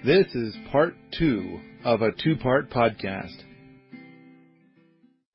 This is part 2 of a 2-part podcast.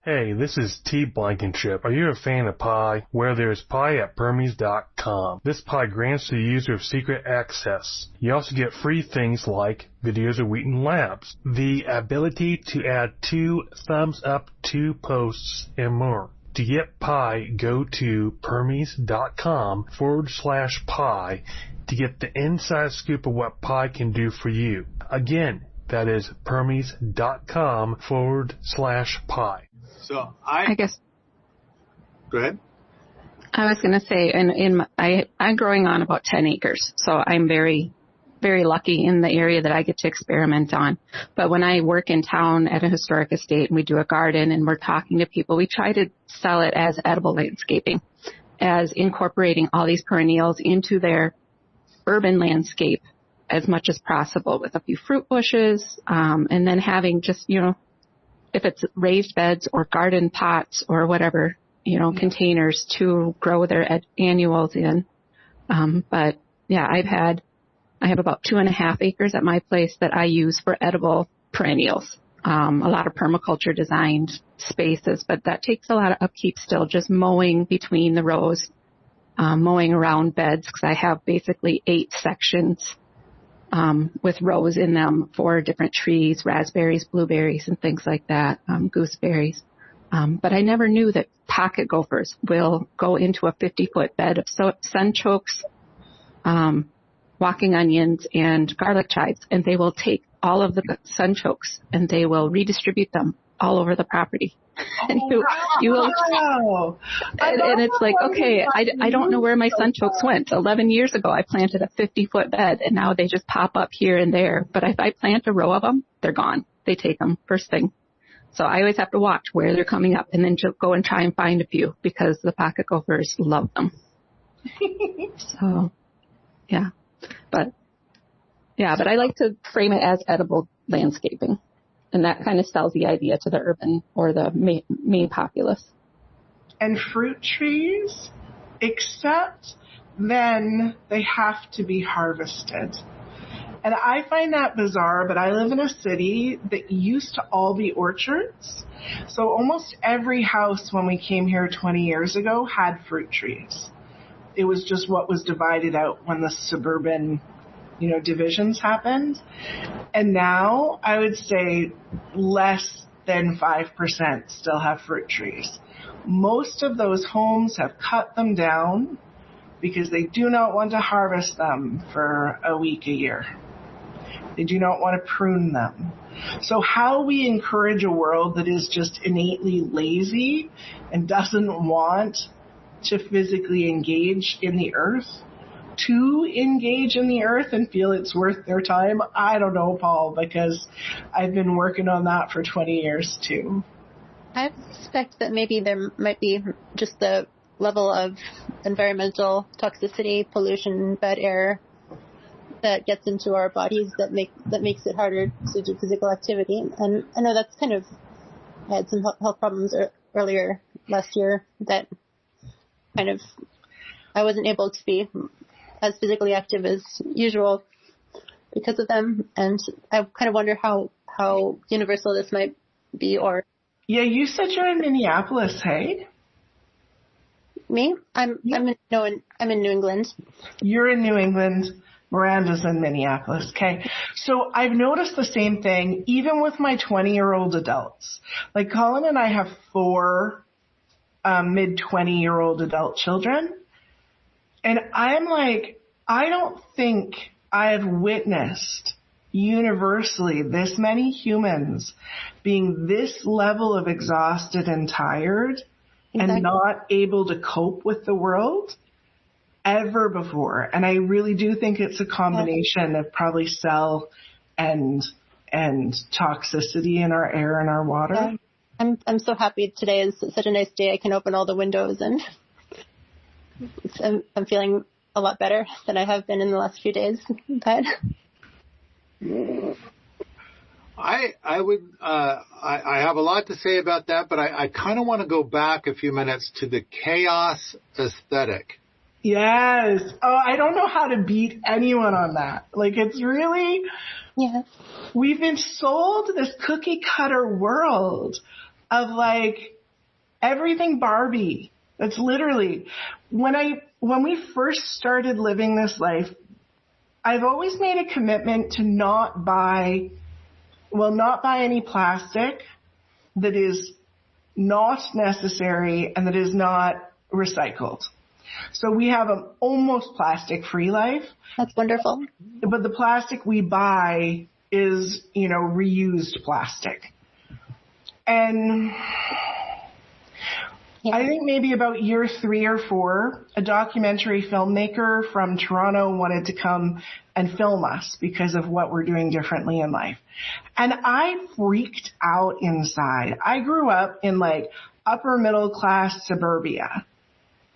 Hey, this is T. Blankenship. Are you a fan of pie? Where there's pie at Permies.com. This pie grants the user secret access. You also get free things like videos of Wheaton Labs, the ability to add 2 thumbs up to posts, and more. To get pie, go to Permies.com/pie to get the inside scoop of what pie can do for you. Again, that is Permies.com/pie. So I guess. Go ahead. I was going to say, I'm growing on about 10 acres, so I'm very, very lucky in the area that I get to experiment on. But when I work in town at a historic estate and we do a garden and we're talking to people, we try to sell it as edible landscaping, as incorporating all these perennials into their urban landscape as much as possible with a few fruit bushes, and then having just, if it's raised beds or garden pots or whatever, containers to grow their annuals in. But yeah, I have about 2.5 acres at my place that I use for edible perennials. A lot of permaculture designed spaces, but that takes a lot of upkeep still, just mowing between the rows, mowing around beds, because I have basically 8 sections with rows in them for different trees, raspberries, blueberries, and things like that, gooseberries. But I never knew that pocket gophers will go into a 50-foot bed of sunchokes, walking onions, and garlic chives, and they will take all of the sunchokes and they will redistribute them all over the property. And you will, and it's like, okay, I don't know where my sunchokes went. 11 years ago, I planted a 50-foot bed, and now they just pop up here and there. But if I plant a row of them, they're gone. They take them first thing. So I always have to watch where they're coming up and then just go and try and find a few because the pocket gophers love them. So, yeah. But I like to frame it as edible landscaping. And that kind of sells the idea to the urban or the main populace. And fruit trees, except then they have to be harvested. And I find that bizarre, but I live in a city that used to all be orchards. So almost every house when we came here 20 years ago had fruit trees. It was just what was divided out when the suburban divisions happened. And now I would say less than 5% still have fruit trees. Most of those homes have cut them down because they do not want to harvest them for a week a year. They do not want to prune them. So how we encourage a world that is just innately lazy and doesn't want to physically engage in the earth, to engage in the earth and feel it's worth their time? I don't know, Paul, because I've been working on that for 20 years too. I suspect that maybe there might be just the level of environmental toxicity, pollution, bad air that gets into our bodies that makes it harder to do physical activity. And I know that's I had some health problems earlier last year that I wasn't able to be as physically active as usual because of them. And I kind of wonder how universal this might be. Or yeah, you said you're in Minneapolis, hey? Me? I'm in New England. You're in New England. Miranda's in Minneapolis. Okay. So I've noticed the same thing even with my 20-year-old adults. Like Colin and I have 4 mid-20-year-old adult children. And I'm like, I don't think I've witnessed universally this many humans being this level of exhausted and tired and not able to cope with the world ever before. And I really do think it's a combination of probably cell and toxicity in our air and our water. Yeah. I'm so happy today is such a nice day. I can open all the windows and I'm feeling a lot better than I have been in the last few days. But I have a lot to say about that, but I kind of want to go back a few minutes to the chaos aesthetic. Yes. Oh, I don't know how to beat anyone on that. Like, it's really, Yes. we've been sold this cookie cutter world of like everything Barbie. That's literally, when we first started living this life, I've always made a commitment to not buy any plastic that is not necessary and that is not recycled. So we have an almost plastic-free life. That's wonderful. But the plastic we buy is, reused plastic. And Yeah. I think maybe about year 3 or 4, a documentary filmmaker from Toronto wanted to come and film us because of what we're doing differently in life. And I freaked out inside. I grew up in like upper middle class suburbia.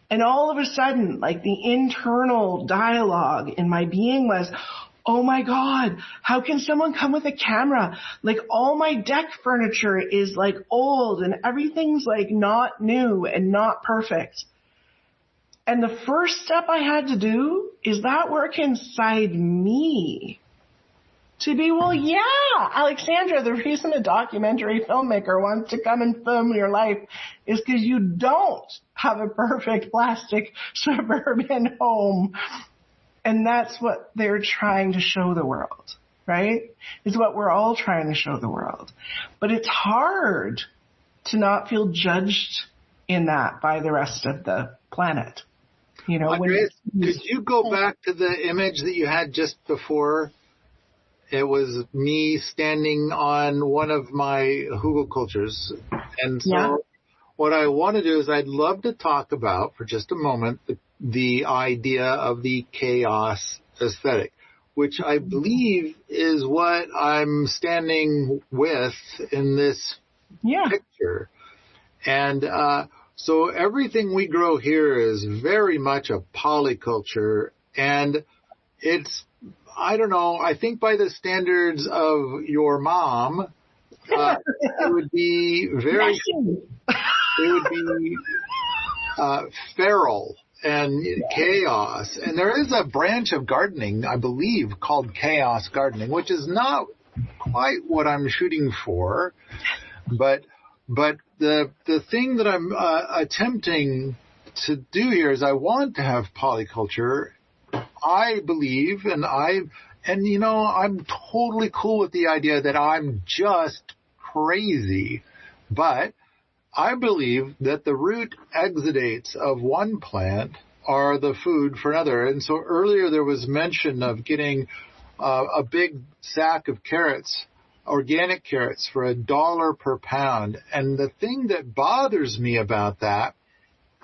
And all of a sudden, like the internal dialogue in my being was, oh my God, how can someone come with a camera? Like all my deck furniture is like old and everything's like not new and not perfect. And the first step I had to do is that work inside me. To be, well, yeah, Alexandra, the reason a documentary filmmaker wants to come and film your life is because you don't have a perfect plastic suburban home. And that's what they're trying to show the world, right? It's what we're all trying to show the world. But it's hard to not feel judged in that by the rest of the planet. Andres, could you go back to the image that you had just before? It was me standing on one of my hugelkultures. And so what I want to do is I'd love to talk about, for just a moment, the idea of the chaos aesthetic, which I believe is what I'm standing with in this picture. And so everything we grow here is very much a polyculture, and it's, I don't know, I think by the standards of your mom, it would be feral and chaos. And there is a branch of gardening, I believe, called chaos gardening, which is not quite what I'm shooting for. But the thing that I'm attempting to do here is I want to have polyculture. I believe, and I'm totally cool with the idea that I'm just crazy, but I believe that the root exudates of one plant are the food for another. And so earlier there was mention of getting a big sack of carrots, organic carrots, for $1 per pound. And the thing that bothers me about that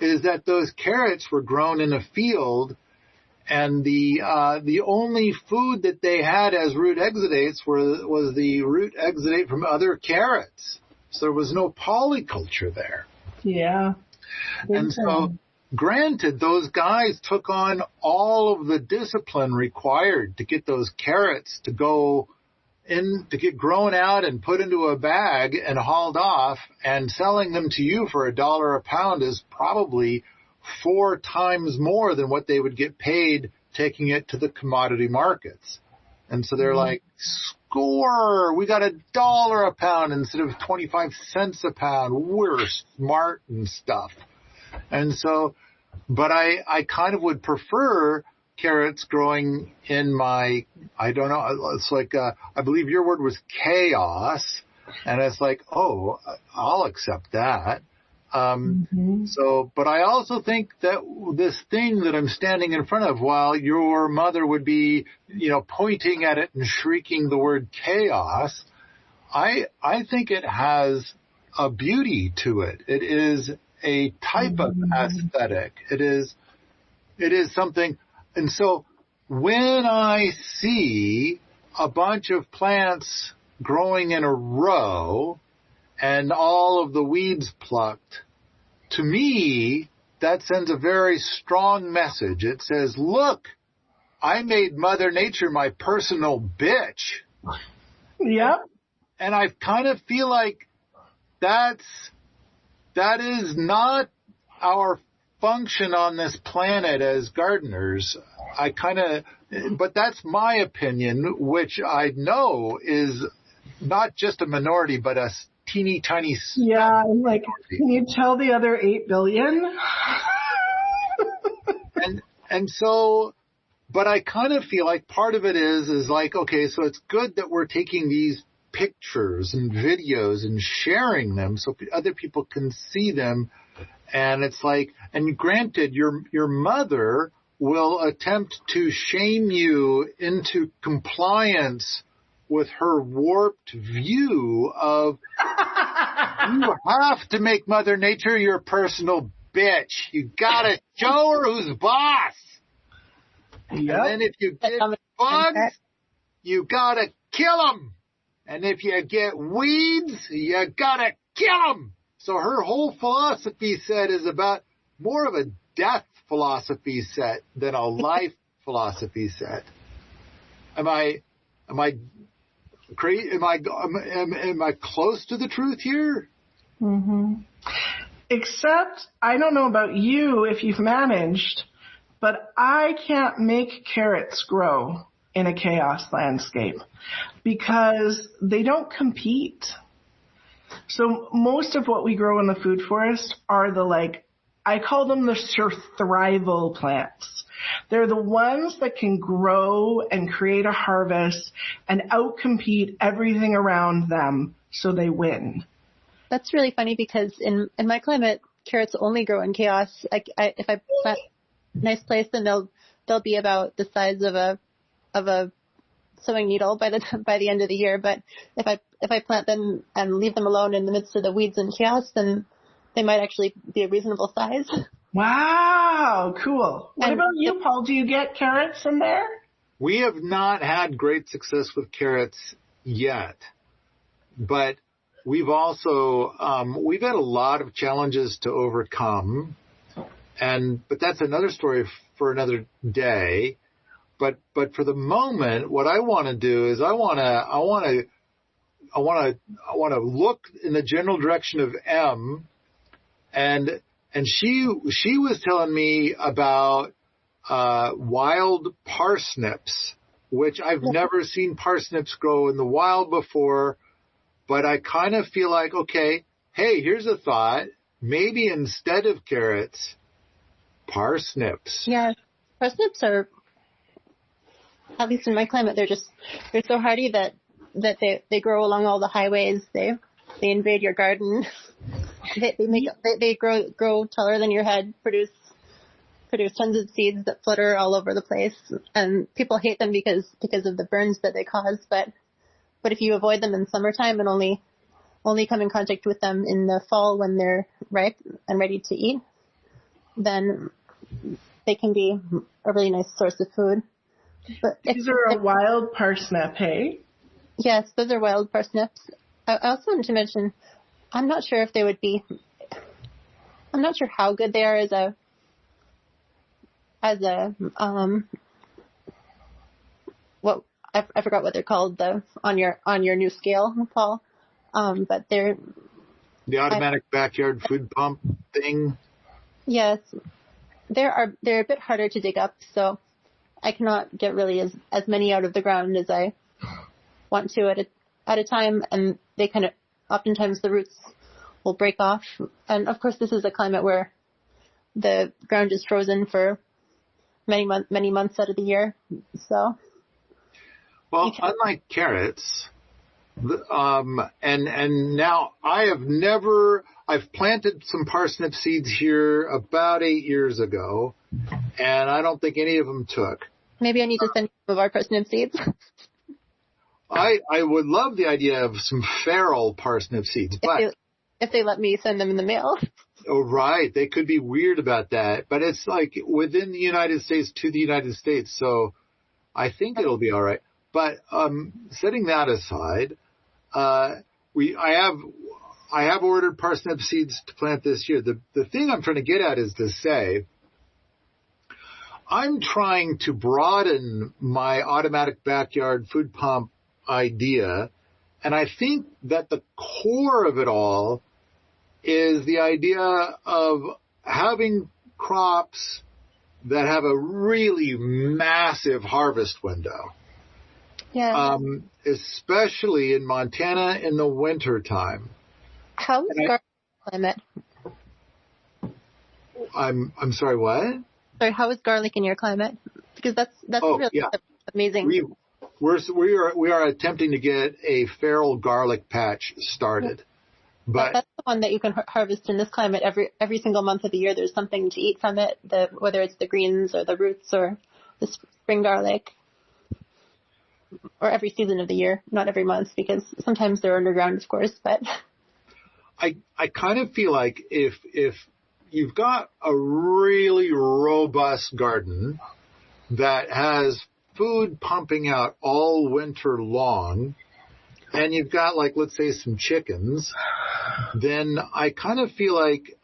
is that those carrots were grown in a field, and the only food that they had as root exudates was the root exudate from other carrots. So there was no polyculture there. Yeah. And so, granted, those guys took on all of the discipline required to get those carrots to go in, to get grown out and put into a bag and hauled off, and selling them to you for $1 a pound is probably 4 times more than what they would get paid taking it to the commodity markets. And so they're like, score, we got $1 a pound instead of 25 cents a pound. We're smart and stuff. And so, but I kind of would prefer carrots growing in my, I don't know, it's like, I believe your word was chaos. And it's like, oh, I'll accept that. So, but I also think that this thing that I'm standing in front of, while your mother would be, pointing at it and shrieking the word chaos, I think it has a beauty to it. It is a type of aesthetic. It is something. And so when I see a bunch of plants growing in a row and all of the weeds plucked, to me, that sends a very strong message. It says, look, I made Mother Nature my personal bitch. Yep. And I kind of feel like that is not our function on this planet as gardeners. But that's my opinion, which I know is not just a minority, but a teeny tiny. Yeah, I'm like, can you tell the other 8 billion? and so, but I kind of feel like part of it is like, okay, so it's good that we're taking these pictures and videos and sharing them so other people can see them. And it's like, and granted, your mother will attempt to shame you into compliance with her warped view of you have to make Mother Nature your personal bitch. You gotta show her who's boss. Yep. And then if you get bugs, you gotta kill them. And if you get weeds, you gotta kill them. So her whole philosophy set is about more of a death philosophy set than a life philosophy set. Am I crazy? Am I close to the truth here? Mm-hmm. Except, I don't know about you if you've managed, but I can't make carrots grow in a chaos landscape because they don't compete. So most of what we grow in the food forest are I call them the survival plants. They're the ones that can grow and create a harvest and outcompete everything around them so they win. That's really funny because in my climate, carrots only grow in chaos. If I plant a nice place, then they'll be about the size of a sewing needle by the end of the year. But if I plant them and leave them alone in the midst of the weeds and chaos, then they might actually be a reasonable size. Wow, cool. What about you, Paul? Do you get carrots in there? We have not had great success with carrots yet, but we've also we've had a lot of challenges to overcome, but that's another story for another day. But for the moment, what I want to do is I want to look in the general direction of M, and she was telling me about wild parsnips, which I've never seen parsnips grow in the wild before. But I kind of feel like, okay, hey, here's a thought. Maybe instead of carrots, parsnips. Yeah, parsnips are, at least in my climate, they're so hardy that they grow along all the highways. They invade your garden. They grow taller than your head, produce tons of seeds that flutter all over the place, and people hate them because of the burns that they cause. But if you avoid them in summertime and only come in contact with them in the fall when they're ripe and ready to eat, then they can be a really nice source of food. But these are a wild parsnip, hey? Yes, those are wild parsnips. I also wanted to mention, I'm not sure how good they are I forgot what they're called on your new scale, Paul. But they're the automatic backyard food pump thing. Yes, they're a bit harder to dig up, so I cannot get really as many out of the ground as I want to at a time, and they kind of oftentimes the roots will break off. And of course, this is a climate where the ground is frozen for many months out of the year. So, well, unlike carrots, and now I've planted some parsnip seeds here about 8 years ago, and I don't think any of them took. Maybe I need to send some of our parsnip seeds. I would love the idea of some feral parsnip seeds, but if they let me send them in the mail. Oh, right. They could be weird about that, but it's like within the United States to the United States, so I think it'll be all right. But setting that aside, I have ordered parsnip seeds to plant this year. The thing I'm trying to get at is to say, I'm trying to broaden my automatic backyard food pump idea, and I think that the core of it all is the idea of having crops that have a really massive harvest window. Yeah. Especially in Montana in the winter time. How is garlic climate? I'm sorry, what? Sorry, how is garlic in your climate? Because that's really amazing. We are attempting to get a feral garlic patch started. But that's the one that you can harvest in this climate every single month of the year. There's something to eat from it, whether it's the greens or the roots or the spring garlic, or every season of the year, not every month, because sometimes they're underground, of course. But I kind of feel like if you've got a really robust garden that has food pumping out all winter long, and you've got, like, let's say some chickens, then I kind of feel like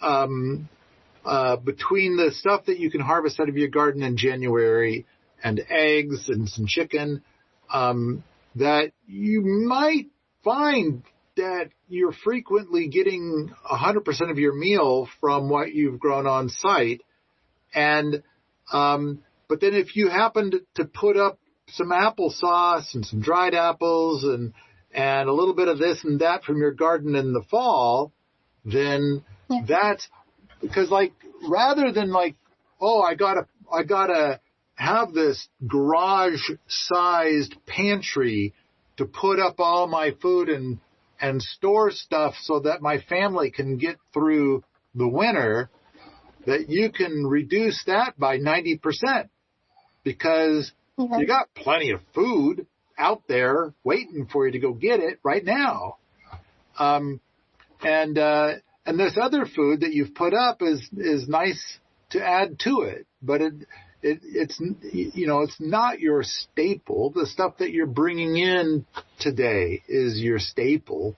between the stuff that you can harvest out of your garden in January and eggs and some chicken, that you might find that you're frequently getting 100% of your meal from what you've grown on site. And but then if you happen to put up some applesauce and some dried apples and a little bit of this and that from your garden in the fall, then that's because, like, rather than like, oh, I gotta have this garage-sized pantry to put up all my food and store stuff so that my family can get through the winter, that you can reduce that by 90% because you got plenty of food out there waiting for you to go get it right now. And this other food that you've put up is nice to add to it, but it's not your staple. The stuff that you're bringing in today is your staple.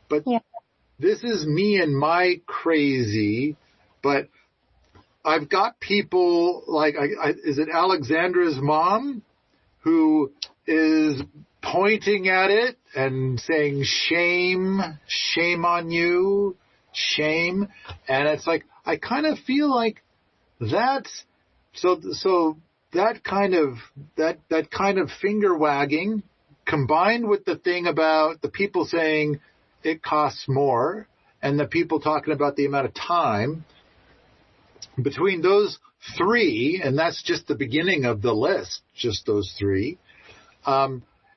But this is me and my crazy. But I've got people like, is it Alexandra's mom who is pointing at it and saying, shame on you, shame. And it's like, I kind of feel like that's, so that kind of finger wagging combined with the thing about the people saying it costs more and the people talking about the amount of time, between those three, and that's just the beginning of the list, just those three,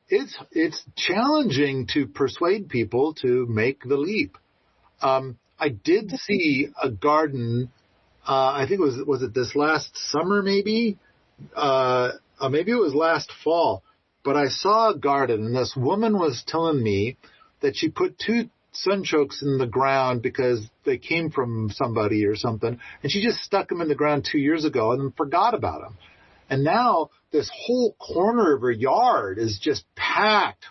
it's challenging to persuade people to make the leap. I did see a garden, I think was it this last summer maybe? Maybe it was last fall, but I saw a garden and this woman was telling me that she put 2 sunchokes in the ground because they came from somebody or something, and she just stuck them in the ground 2 years ago and then forgot about them. And now this whole corner of her yard is just packed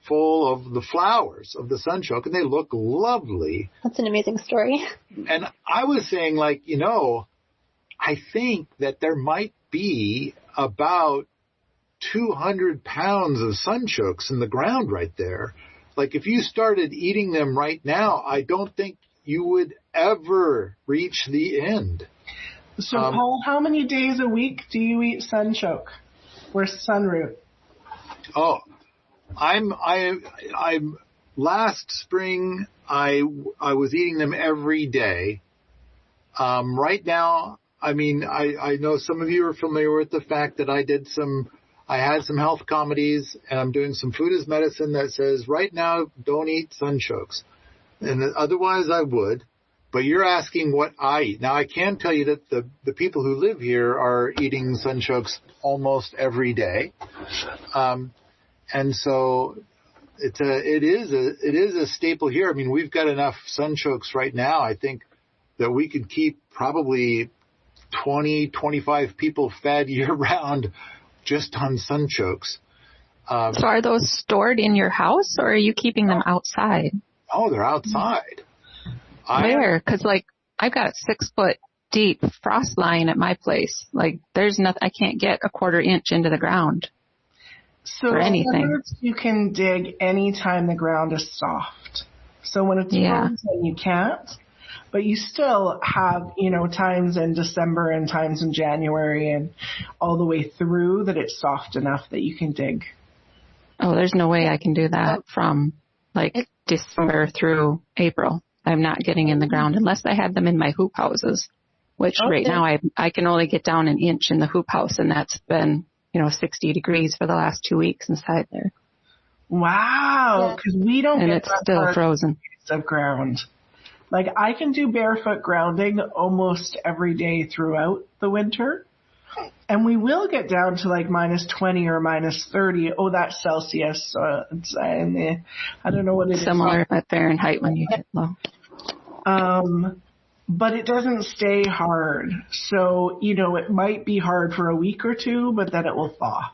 full of the flowers of the sunchoke, and they look lovely. That's an amazing story. And I was saying, like, I think that there might be about 200 pounds of sunchokes in the ground right there. Like, if you started eating them right now, I don't think you would ever reach the end. So, Paul, how many days a week do you eat sunchoke or sunroot? Oh, I'm last spring I was eating them every day. Right now, I mean, I know some of you are familiar with the fact that I had some health comedies, and I'm doing some food as medicine that says right now don't eat sunchokes, and otherwise I would. But you're asking what I eat. Now I can tell you that the people who live here are eating sunchokes almost every day, and so it is a staple here. I mean, we've got enough sunchokes right now, I think, that we could keep probably 20, 25 people fed year round just on sunchokes. So are those stored in your house, or are you keeping them outside? Oh, they're outside. Where? Because, like, I've got a 6-foot deep frost line at my place. Like, there's nothing, I can't get a 1/4 inch into the ground for anything. You can dig anytime the ground is soft. So when it's frozen, you can't. but you still have, times in December and times in January and all the way through that it's soft enough that you can dig. Oh, there's no way I can do that from like December through April. I'm not getting in the ground unless I had them in my hoop houses, which right now I can only get down an inch in the hoop house, and that's been, 60 degrees for the last 2 weeks inside there. Wow, because we don't and get it's that still frozen of ground. Like I can do barefoot grounding almost every day throughout the winter. And we will get down to like minus 20 or minus 30. Oh, that's Celsius. I don't know what it is. Similar at Fahrenheit when you get low. But it doesn't stay hard. So, it might be hard for a week or two, but then it will thaw.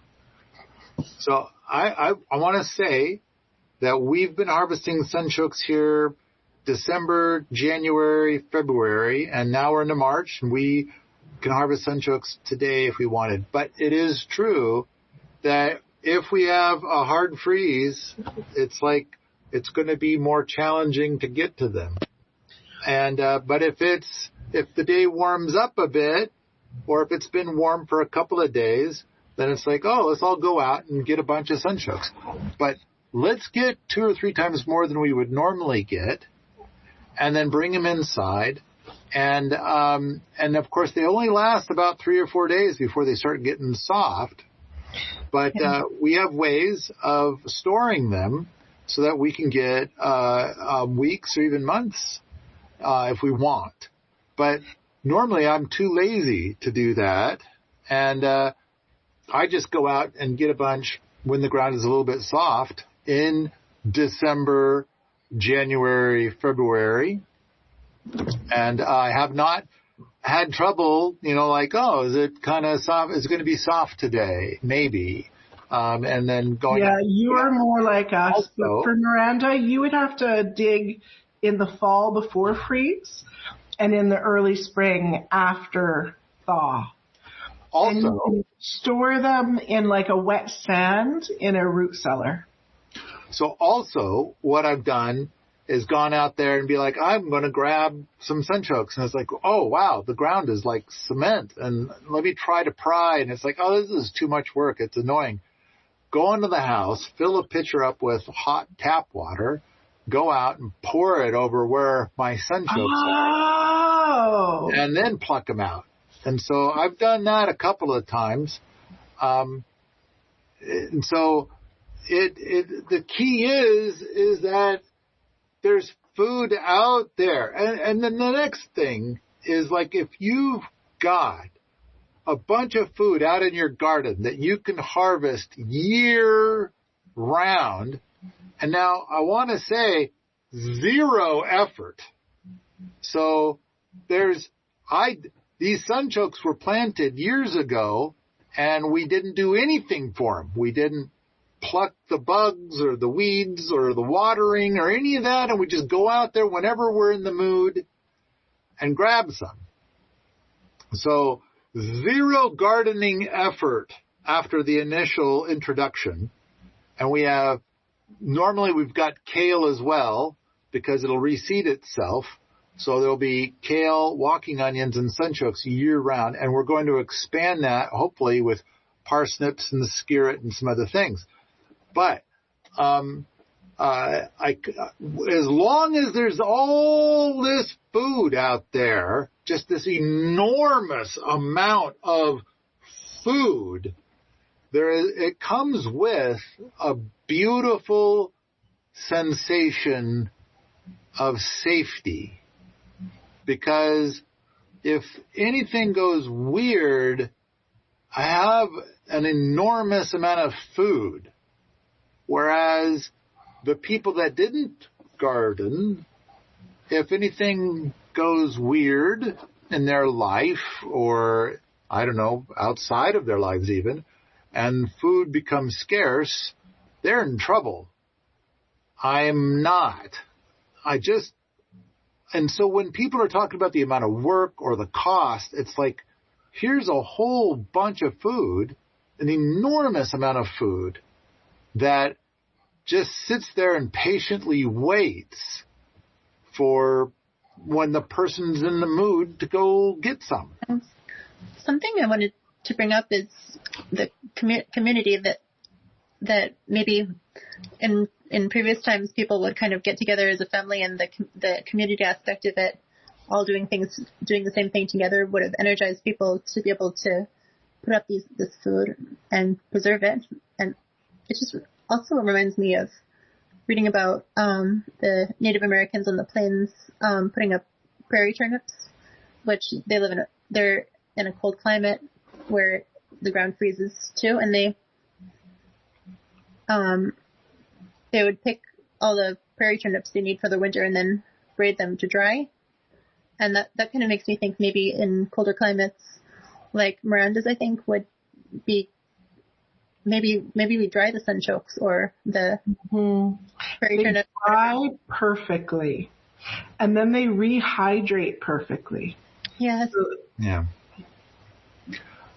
So I want to say that we've been harvesting sunchokes here December, January, February, and now we're into March, and we can harvest sunchokes today if we wanted. But it is true that if we have a hard freeze, it's going to be more challenging to get to them. And but if the day warms up a bit, or if it's been warm for a couple of days, then it's like, oh, let's all go out and get a bunch of sunchokes. But let's get 2 or 3 times more than we would normally get, and then bring them inside. And of course, they only last about 3 or 4 days before they start getting soft. But we have ways of storing them so that we can get weeks or even months if we want. But normally I'm too lazy to do that. And I just go out and get a bunch when the ground is a little bit soft in December, January, February. And I have not had trouble, is it kind of soft? Is it going to be soft today? Maybe. And then going. Yeah, you are more like us. Also, but for Miranda, you would have to dig in the fall before freeze and in the early spring after thaw. Also, and you can store them in like a wet sand in a root cellar. So also what I've done is gone out there and be like, I'm going to grab some sunchokes. And it's like, oh, wow, the ground is like cement. And let me try to pry. And it's like, oh, this is too much work. It's annoying. Go into the house, fill a pitcher up with hot tap water, go out and pour it over where my sunchokes are. And then pluck them out. And so I've done that a couple of times. And so the key is that there's food out there. And then the next thing is like if you've got a bunch of food out in your garden that you can harvest year round, and now I want to say 0 effort. So these sunchokes were planted years ago, and we didn't do anything for them. We didn't pluck the bugs or the weeds or the watering or any of that, and we just go out there whenever we're in the mood and grab some. So 0 gardening effort after the initial introduction. And normally we've got kale as well because it'll reseed itself. So there'll be kale, walking onions, and sunchokes year round. And we're going to expand that hopefully with parsnips and the skirret and some other things. But as long as there's all this food out there, just this enormous amount of food, it comes with a beautiful sensation of safety. Because if anything goes weird, I have an enormous amount of food. Whereas the people that didn't garden, if anything goes weird in their life or, I don't know, outside of their lives even, and food becomes scarce, they're in trouble. I'm not. And so when people are talking about the amount of work or the cost, it's like, here's a whole bunch of food, an enormous amount of food that just sits there and patiently waits for when the person's in the mood to go get some. Something I wanted to bring up is the community that maybe in previous times people would kind of get together as a family, and the community aspect of it, all doing the same thing together, would have energized people to be able to put up this food and preserve it. And it just also reminds me of reading about the Native Americans on the plains putting up prairie turnips, which they're in a cold climate where the ground freezes too, and they would pick all the prairie turnips they need for the winter and then braid them to dry. And that kind of makes me think maybe in colder climates, like Miranda's, I think would be maybe we dry the sunchokes or the prairie turnips. They dry perfectly, and then they rehydrate perfectly. Yes. Yeah.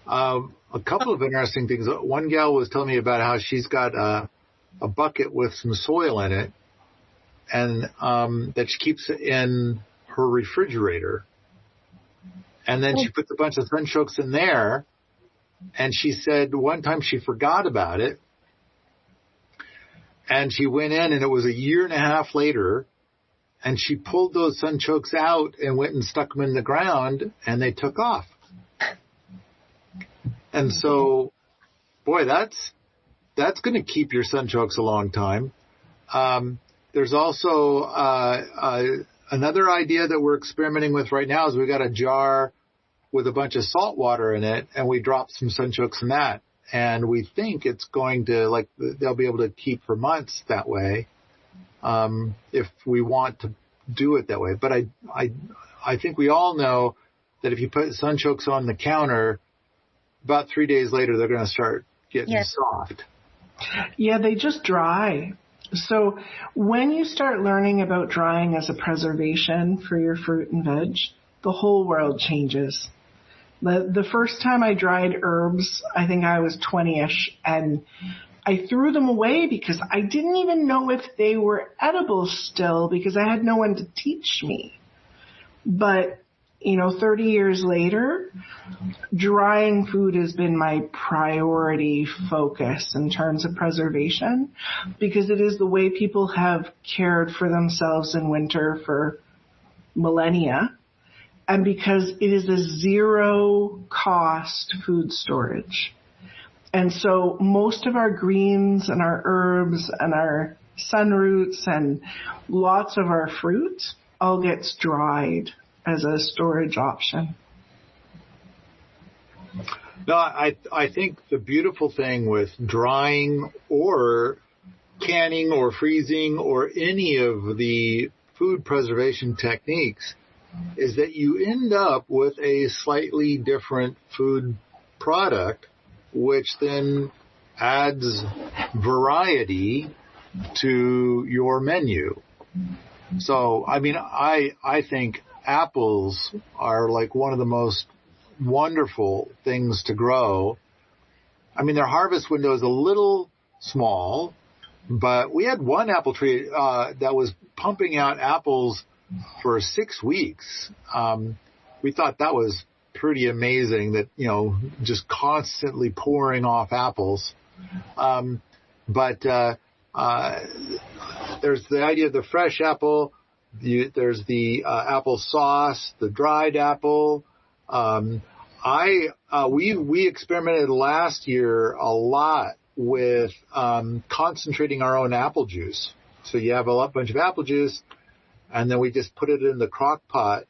A couple of interesting things. One gal was telling me about how she's got a bucket with some soil in it, and that she keeps in her refrigerator. And then she puts a bunch of sunchokes in there, and she said one time she forgot about it, and she went in, and it was a year and a half later, and she pulled those sunchokes out and went and stuck them in the ground, and they took off. And so, boy, that's going to keep your sunchokes a long time. There's also another idea that we're experimenting with right now is we got a jar with a bunch of salt water in it, and we drop some sunchokes in that. And we think it's going to, they'll be able to keep for months that way, if we want to do it that way. But I think we all know that if you put sunchokes on the counter, about 3 days later, they're going to start getting soft. Yeah, they just dry. So when you start learning about drying as a preservation for your fruit and veg, the whole world changes. The first time I dried herbs, I think I was 20-ish, and I threw them away because I didn't even know if they were edible still because I had no one to teach me. But 30 years later, drying food has been my priority focus in terms of preservation because it is the way people have cared for themselves in winter for millennia, and because it is a zero cost food storage. And so most of our greens and our herbs and our sunroots and lots of our fruit all gets dried as a storage option. No, I think the beautiful thing with drying or canning or freezing or any of the food preservation techniques is that you end up with a slightly different food product, which then adds variety to your menu. So, I think apples are like one of the most wonderful things to grow. Their harvest window is a little small, but we had one apple tree that was pumping out apples for 6 weeks. We thought that was pretty amazing that, just constantly pouring off apples. But there's the idea of the fresh apple. There's the apple sauce, the dried apple. We experimented last year a lot with concentrating our own apple juice. So you have a bunch of apple juice, and then we just put it in the crock pot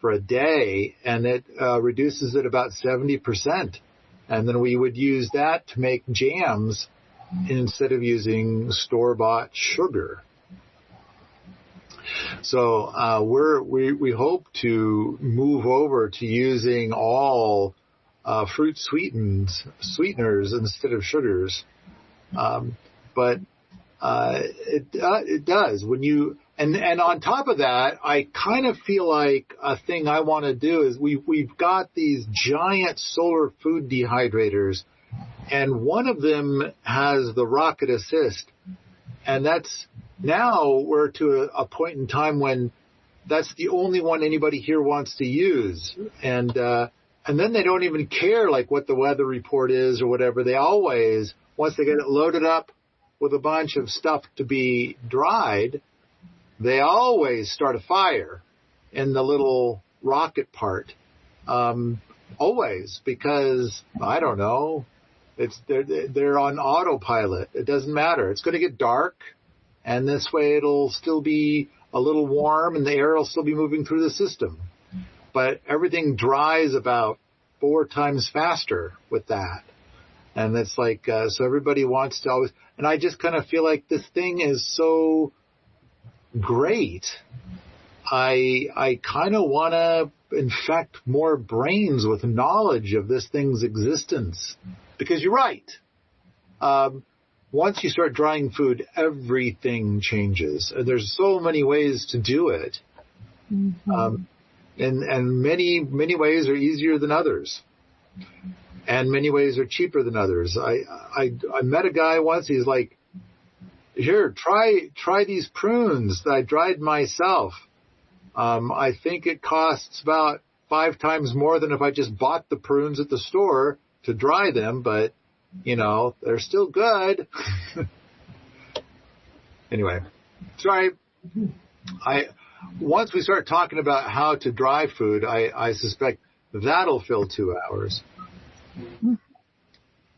for a day, and it reduces it about 70%. And then we would use that to make jams instead of using store-bought sugar. So we hope to move over to using all fruit sweeteners instead of sugars. But it does when you and on top of that, I kind of feel like a thing I want to do is we've got these giant solar food dehydrators, and one of them has the rocket assist, and that's now we're to a point in time when that's the only one anybody here wants to use. And then they don't even care like what the weather report is or whatever. They always, once they get it loaded up with a bunch of stuff to be dried, they always start a fire in the little rocket part. Always, because I don't know, they're on autopilot. It doesn't matter. It's going to get dark, and this way it'll still be a little warm, and the air will still be moving through the system. But everything dries about 4 times faster with that. And it's like, so everybody wants to always, and I just kind of feel like this thing is so great. I kind of want to infect more brains with knowledge of this thing's existence. Because you're right. Once you start drying food, everything changes. And there's so many ways to do it. Mm-hmm. And many ways are easier than others. And many ways are cheaper than others. I met a guy once, he's like, here, try these prunes that I dried myself. I think it costs about 5 times more than if I just bought the prunes at the store to dry them, but, you know, they're still good. Anyway, sorry. Once we start talking about how to dry food, I suspect that'll fill 2 hours.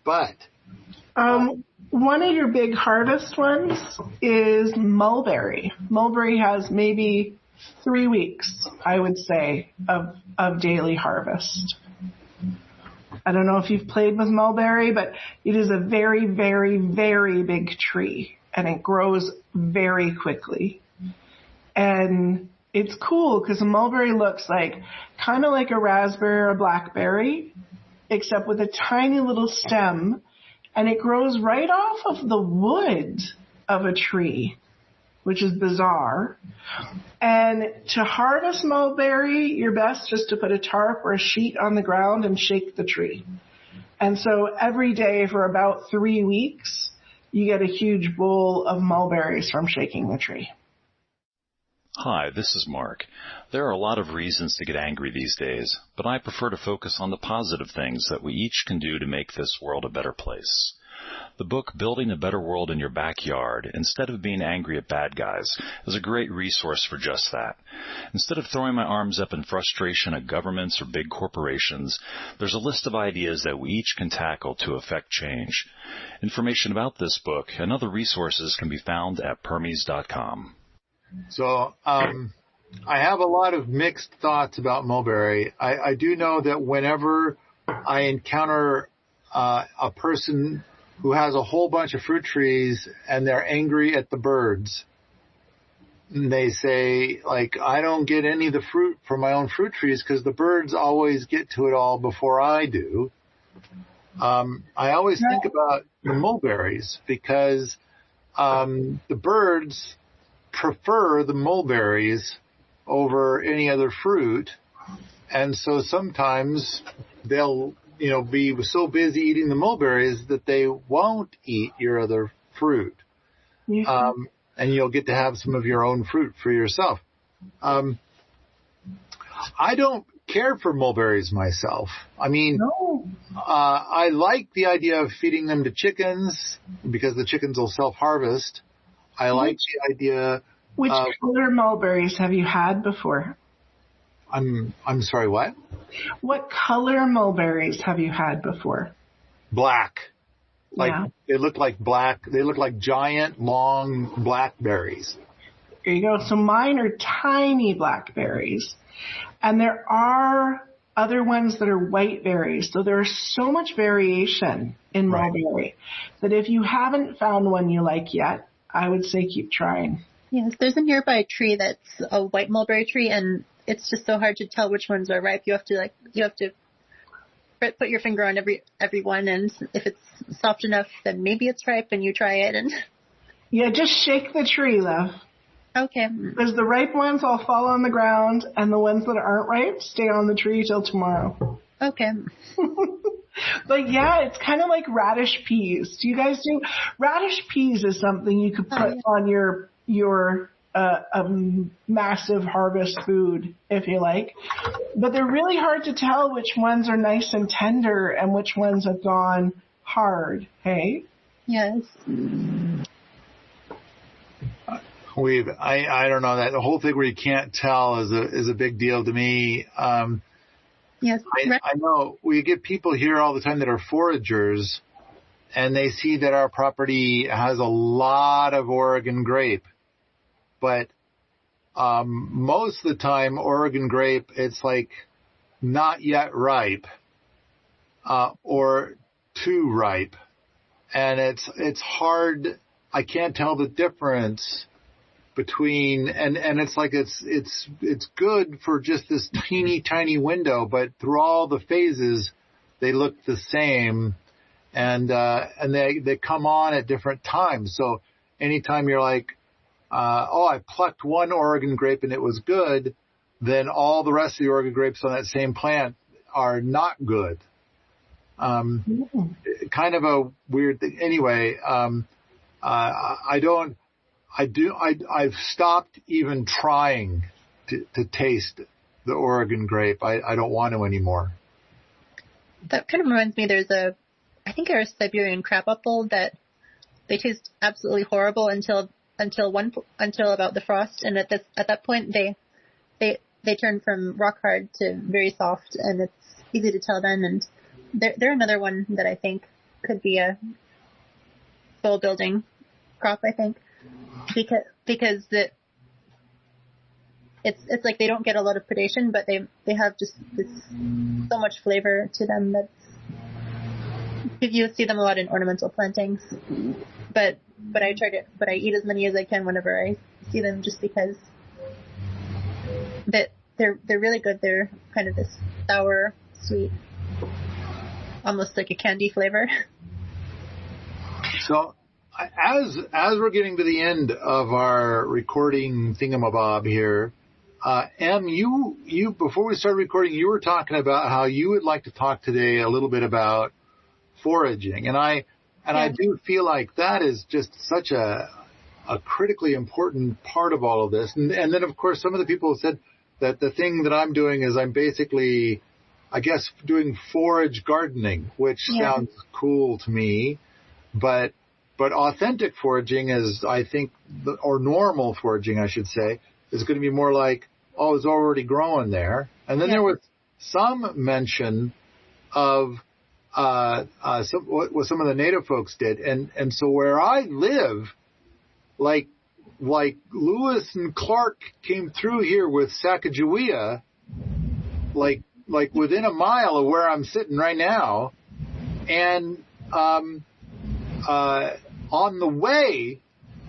But one of your big harvest ones is mulberry. Mulberry has maybe 3 weeks, I would say, of daily harvest. I don't know if you've played with mulberry, but it is a very, very, very big tree, and it grows very quickly. And it's cool because a mulberry looks like kind of like a raspberry or a blackberry, except with a tiny little stem, and it grows right off of the wood of a tree, which is bizarre. And to harvest mulberry, you're best just to put a tarp or a sheet on the ground and shake the tree. And so every day for about 3 weeks, you get a huge bowl of mulberries from shaking the tree. Hi, this is Mark. There are a lot of reasons to get angry these days, but I prefer to focus on the positive things that we each can do to make this world a better place. The book, Building a Better World in Your Backyard, Instead of Being Angry at Bad Guys, is a great resource for just that. Instead of throwing my arms up in frustration at governments or big corporations, there's a list of ideas that we each can tackle to affect change. Information about this book and other resources can be found at permies.com. So I have a lot of mixed thoughts about mulberry. I do know that whenever I encounter a person who has a whole bunch of fruit trees and they're angry at the birds, and they say, like, I don't get any of the fruit from my own fruit trees because the birds always get to it all before I do. I always think about the mulberries because the birds prefer the mulberries over any other fruit, and so sometimes they'll be so busy eating the mulberries that they won't eat your other fruit. Yeah. And you'll get to have some of your own fruit for yourself. I don't care for mulberries myself. I mean, no. I like the idea of feeding them to chickens because the chickens will self-harvest. I like the idea. Which color mulberries have you had before? I'm sorry, what? What color mulberries have you had before? Black. They look like black. They look like giant, long blackberries. There you go. So mine are tiny blackberries. And there are other ones that are white berries. So there's so much variation in mulberry that if you haven't found one you like yet, I would say keep trying. Yes, there's a nearby tree that's a white mulberry tree, and it's just so hard to tell which ones are ripe. You have to put your finger on every one, and if it's soft enough, then maybe it's ripe, and you try it. And just shake the tree, love. Okay. Because the ripe ones all fall on the ground, and the ones that aren't ripe stay on the tree till tomorrow. Okay. But it's kind of like radish peas. Do you guys do? Radish peas is something you could put on your a massive harvest food, if you like. But they're really hard to tell which ones are nice and tender and which ones have gone hard. Hey? Yes. I don't know, that the whole thing where you can't tell is a big deal to me. Yes. I know we get people here all the time that are foragers, and they see that our property has a lot of Oregon grape, but most of the time Oregon grape, it's like not yet ripe or too ripe, and it's hard. I can't tell the difference between, and it's like it's good for just this teeny tiny window, but through all the phases they look the same, and they come on at different times. So anytime you're like, I plucked one Oregon grape and it was good, then all the rest of the Oregon grapes on that same plant are not good. Kind of a weird thing. Anyway, I've stopped even trying to taste the Oregon grape. I don't want to anymore. That kind of reminds me, I think there's a Siberian crabapple that they taste absolutely horrible until about the frost, and at that point they turn from rock hard to very soft, and it's easy to tell then. And they're another one that I think could be a full building crop, I think. Because it's like they don't get a lot of predation, but they have just this so much flavor to them that you see them a lot in ornamental plantings. But I eat as many as I can whenever I see them, just because that they're really good. They're kind of this sour, sweet, almost like a candy flavor. So, as we're getting to the end of our recording thingamabob here, Em, you before we started recording, you were talking about how you would like to talk today a little bit about foraging, and I do feel like that is just such a critically important part of all of this. And then of course some of the people said that the thing that I'm doing is I'm basically, I guess, doing forage gardening, which sounds cool to me, but authentic foraging is, I think, or normal foraging, I should say, is going to be more like, it's already growing there. And then there was some mention of what some of the native folks did. And so where I live, like Lewis and Clark came through here with Sacagawea, like within a mile of where I'm sitting right now. And on the way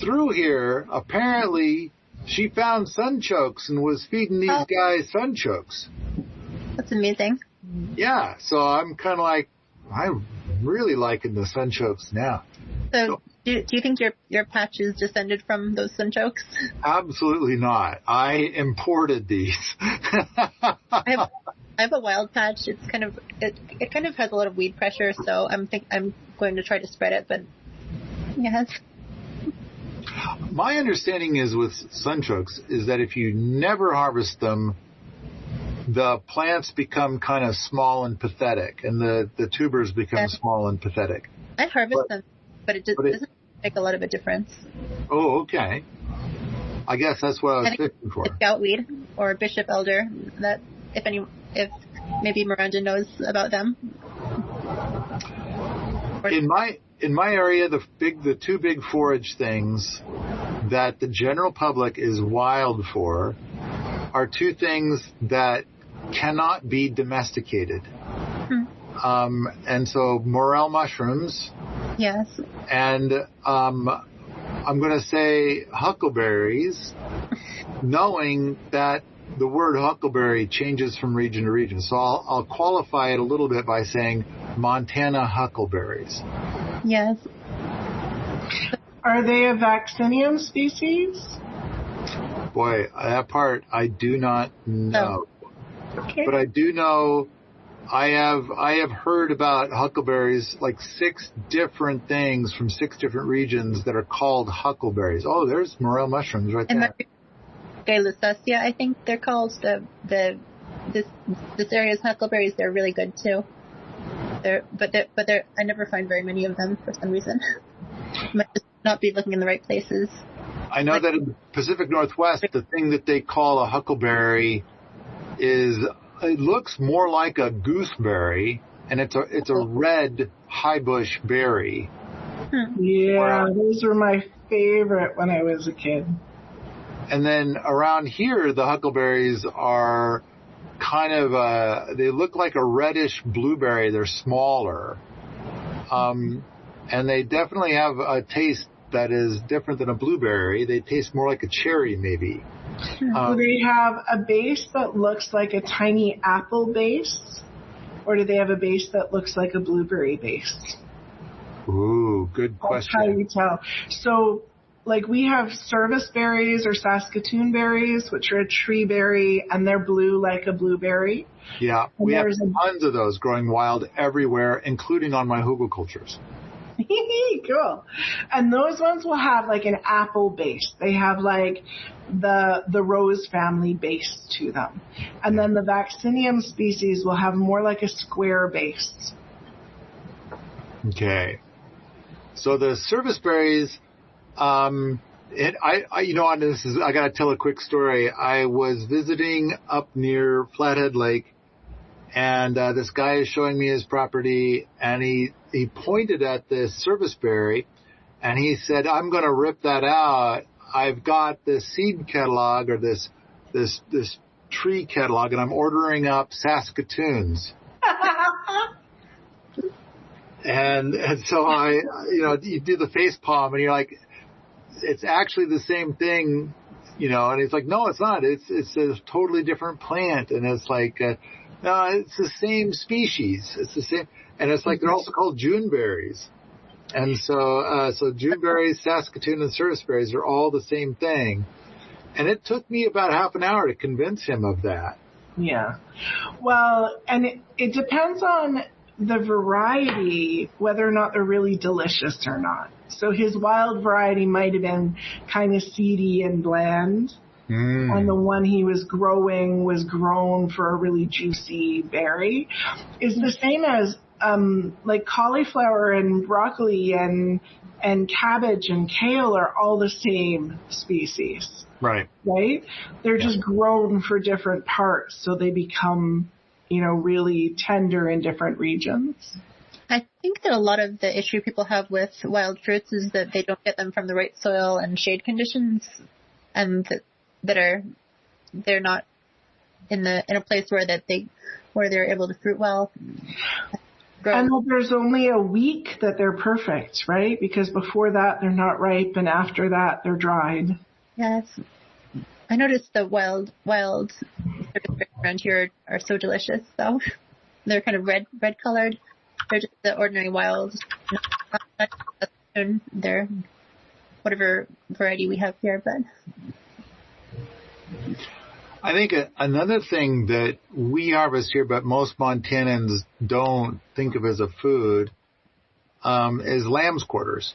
through here, apparently she found sunchokes and was feeding these guys sunchokes. That's amazing. Yeah, so I'm kind of like, I'm really liking the sunchokes now. So do you think your patch is descended from those sunchokes? Absolutely not. I imported these. I have a wild patch. It's kind of it kind of has a lot of weed pressure, so I'm going to try to spread it, but yes. My understanding is with sunchokes is that if you never harvest them, the plants become kind of small and pathetic, and the tubers become small and pathetic. I harvest them, but it doesn't make a lot of a difference. Oh, okay. I guess that's what I was fishing for. Scoutweed or bishop elder. That if maybe Miranda knows about them. In my area, the two big forage things that the general public is wild for are two things that cannot be domesticated. And so morel mushrooms. Yes. And I'm going to say huckleberries, knowing that the word huckleberry changes from region to region. So I'll qualify it a little bit by saying Montana huckleberries. Yes. Are they a vaccinium species? Boy, that part I do not know. Oh. Okay. But I do know I have heard about huckleberries, like 6 different things from 6 different regions that are called huckleberries. Oh, there's morel mushrooms right there. Gailussacia, I think they're called. This area's huckleberries, they're really good too. But I never find very many of them for some reason. Might just not be looking in the right places. I know that in the Pacific Northwest, the thing that they call a huckleberry it looks more like a gooseberry, and it's a red high bush berry. Yeah, those were my favorite when I was a kid. And then around here, the huckleberries are kind of they look like a reddish blueberry. They're smaller. And they definitely have a taste that is different than a blueberry. They taste more like a cherry, maybe. Do they have a base that looks like a tiny apple base? Or do they have a base that looks like a blueberry base? Ooh, good question. That's how you tell. So, like, we have service berries or Saskatoon berries, which are a tree berry, and they're blue like a blueberry. Yeah, we have tons of those growing wild everywhere, including on my hugelkulturs. Cool. And those ones will have like an apple base. They have like the rose family base to them. And then the vaccinium species will have more like a square base. Okay. So the service berries, I gotta tell a quick story. I was visiting up near Flathead Lake, and this guy is showing me his property, and he pointed at this serviceberry, and he said, "I'm going to rip that out. I've got this seed catalog or this tree catalog, and I'm ordering up Saskatoons." and so you do the face palm, and you're like, "It's actually the same thing," And he's like, "No, it's not. It's a totally different plant," and it's like. No, it's the same species. It's the same, and it's like they're also called Juneberries. And so Juneberries, Saskatoon, and serviceberries are all the same thing. And it took me about half an hour to convince him of that. Yeah. Well, and it depends on the variety, whether or not they're really delicious or not. So his wild variety might have been kind of seedy and bland. And the one he was growing was grown for a really juicy berry. Is the same as like cauliflower and broccoli and cabbage and kale are all the same species. Right. Right? They're just grown for different parts, so they become, really tender in different regions. I think that a lot of the issue people have with wild fruits is that they don't get them from the right soil and shade conditions, and they're not in a place where they're able to fruit well. And there's only a week that they're perfect, right? Because before that they're not ripe, and after that they're dried. Yes, I noticed the wild around here are so delicious, though. They're kind of red colored. They're just the ordinary wild. They're whatever variety we have here, but. I think another thing that we harvest here, but most Montanans don't think of as a food, is lamb's quarters.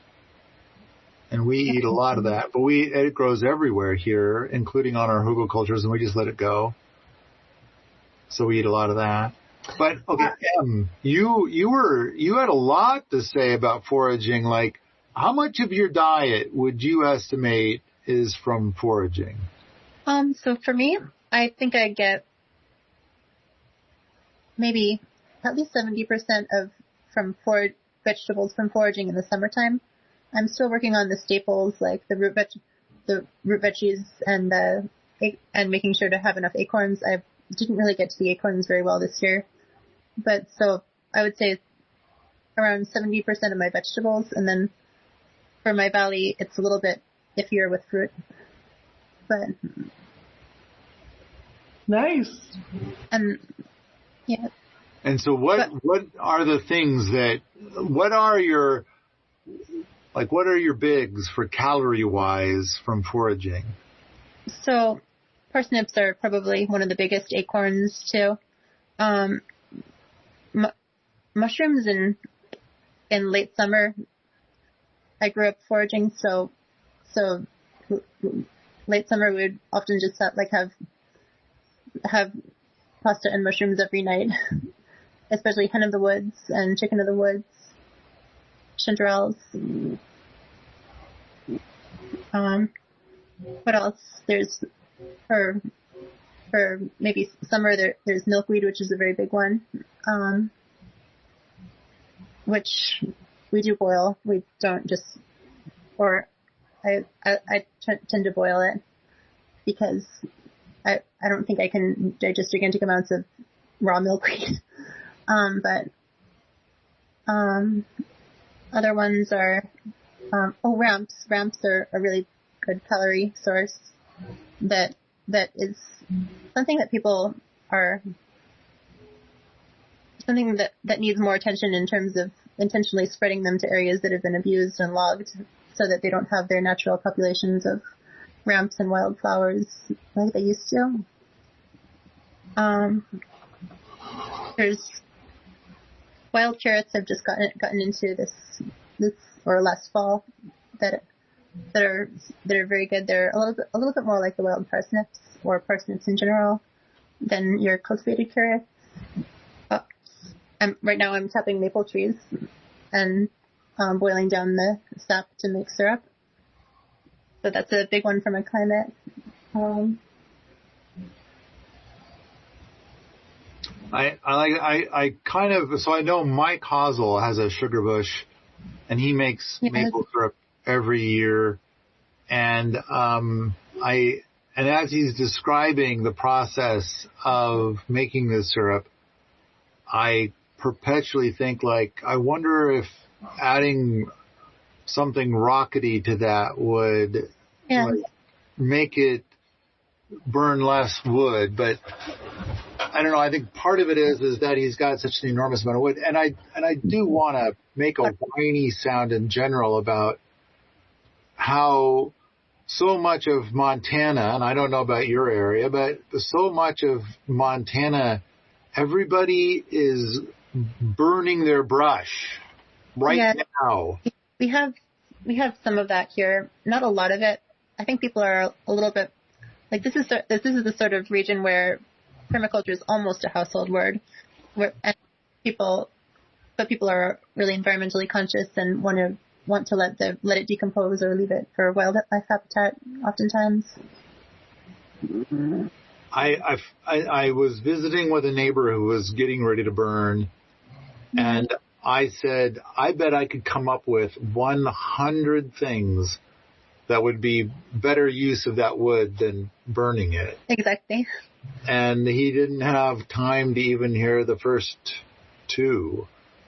And we eat a lot of that, but it grows everywhere here, including on our hugelkulturs, and we just let it go. So we eat a lot of that. But okay, you had a lot to say about foraging. Like, how much of your diet would you estimate is from foraging? So for me, I think I get maybe at least 70% from vegetables from foraging in the summertime. I'm still working on the staples like the root veggies and making sure to have enough acorns. I didn't really get to the acorns very well this year, but so I would say around 70% of my vegetables, and then for my valley, it's a little bit iffier with fruit. But nice. Yeah. And so what are the things what are your bigs for calorie wise from foraging? So parsnips are probably one of the biggest, acorns too. Mushrooms in late summer. I grew up foraging, so late summer, we would often just have pasta and mushrooms every night, especially hen of the woods and chicken of the woods, chanterelles. What else? There's for maybe summer there's milkweed, which is a very big one, which we do boil. We don't just, or I tend to boil it because I don't think I can digest gigantic amounts of raw milkweed. But other ones are ramps. Ramps are a really good calorie source that is something that people are something that needs more attention in terms of intentionally spreading them to areas that have been abused and logged so that they don't have their natural populations of ramps and wildflowers like they used to. There's wild carrots have just gotten into this or last fall that are very good. They're a little bit more like the wild parsnips or parsnips in general than your cultivated carrots. Right now I'm tapping maple trees and boiling down the sap to make syrup. So that's a big one for my climate. I kind of, so I know Mike Hosel has a sugar bush and he makes maple syrup every year. And as he's describing the process of making this syrup, I perpetually think, like, I wonder if adding something rockety to that would make it burn less wood. But I don't know. I think part of it is that he's got such an enormous amount of wood. And I do want to make a whiny sound in general about how so much of Montana, and I don't know about your area, but so much of Montana, everybody is burning their brush now. We have some of that here. Not a lot of it. I think people are a little bit like this is the sort of region where permaculture is almost a household word, and people are really environmentally conscious and want to let it decompose or leave it for wildlife habitat oftentimes. I was visiting with a neighbor who was getting ready to burn, and I said, I bet I could come up with 100 things that would be better use of that wood than burning it. Exactly. And he didn't have time to even hear the first two.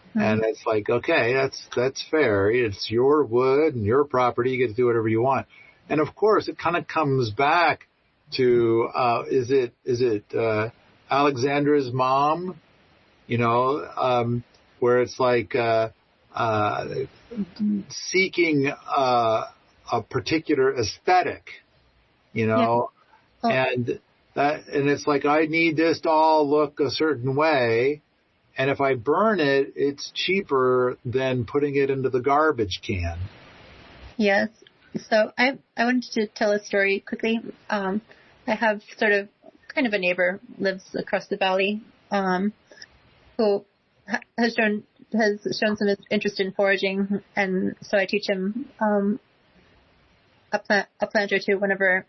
Mm-hmm. And it's like, okay, that's fair. It's your wood and your property. You get to do whatever you want. And of course, it kind of comes back to, is it Alexandra's mom? Where it's like, seeking, a particular aesthetic, and it's like, I need this to all look a certain way. And if I burn it, it's cheaper than putting it into the garbage can. Yes. So I wanted to tell a story quickly. I have kind of a neighbor lives across the valley, who has shown some interest in foraging. And so I teach him, a plant or two whenever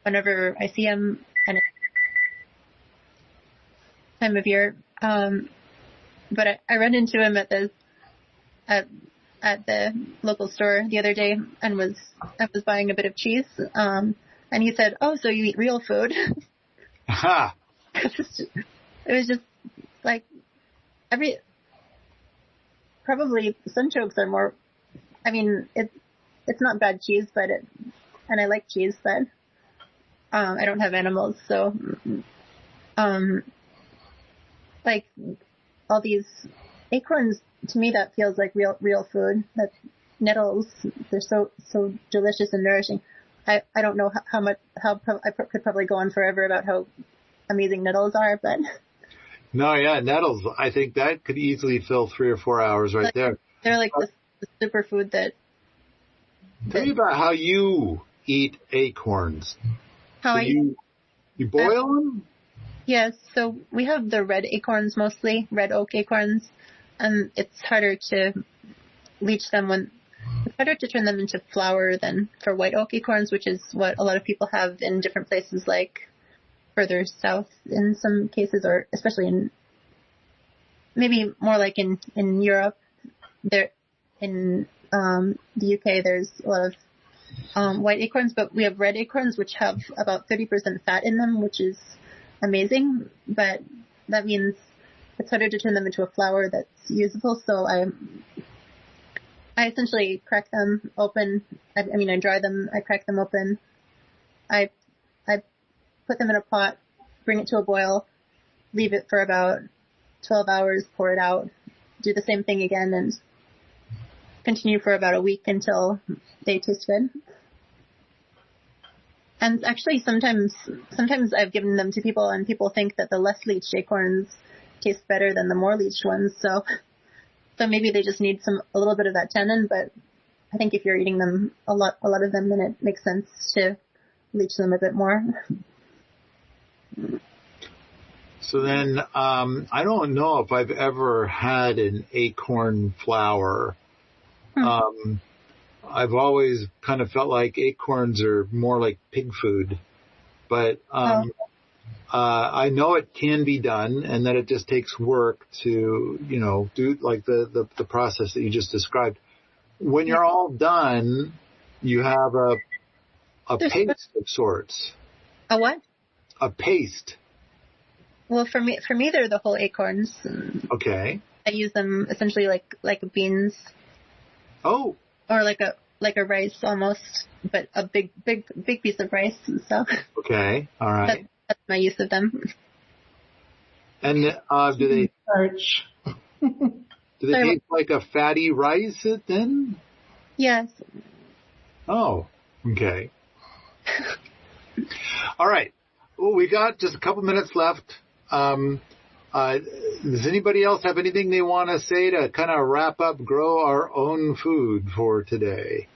I see him, and time of year. But I ran into him at the local store the other day and I was buying a bit of cheese. And he said, "Oh, so you eat real food?" Aha. It was just like probably sunchokes are more, I mean, it's not bad cheese, and I like cheese, but, I don't have animals. So, like all these acorns, to me, that feels like real food. That nettles, they're so delicious and nourishing. I don't know how I could probably go on forever about how amazing nettles are, but. No, yeah, nettles. I think that could easily fill 3 or 4 hours right there. They're like the superfood that. Tell me about how you eat acorns. How So you boil them? Yes, so we have the red acorns mostly, red oak acorns. It's harder to leach them it's harder to turn them into flour than for white oak acorns, which is what a lot of people have in different places, like further south in some cases, or especially in, maybe more like in Europe. There, in the UK, there's a lot of white acorns, but we have red acorns, which have about 30% fat in them, which is amazing, but that means it's harder to turn them into a flour that's usable. So I essentially crack them open. I dry them. I crack them open. I put them in a pot, bring it to a boil, leave it for about 12 hours, pour it out, do the same thing again, and continue for about a week until they taste good. And actually, sometimes I've given them to people, and people think that the less leached acorns taste better than the more leached ones. So maybe they just need a little bit of that tannin. But I think if you're eating them a lot of them, then it makes sense to leach them a bit more. So then, I don't know if I've ever had an acorn flour. I've always kind of felt like acorns are more like pig food, but I know it can be done, and that it just takes work to, do like the process that you just described. When you're all done, you have a paste of sorts. A what? A paste. Well, for me, they're the whole acorns. Okay. I use them essentially like beans. Oh. Or like a rice almost, but a big piece of rice and stuff. Okay. All right. That's my use of them. And do they starch? Do they taste like a fatty rice then? Yes. Oh. Okay. All right. Well, we got just a couple minutes left. Does anybody else have anything they want to say to kind of wrap up grow our own food for today?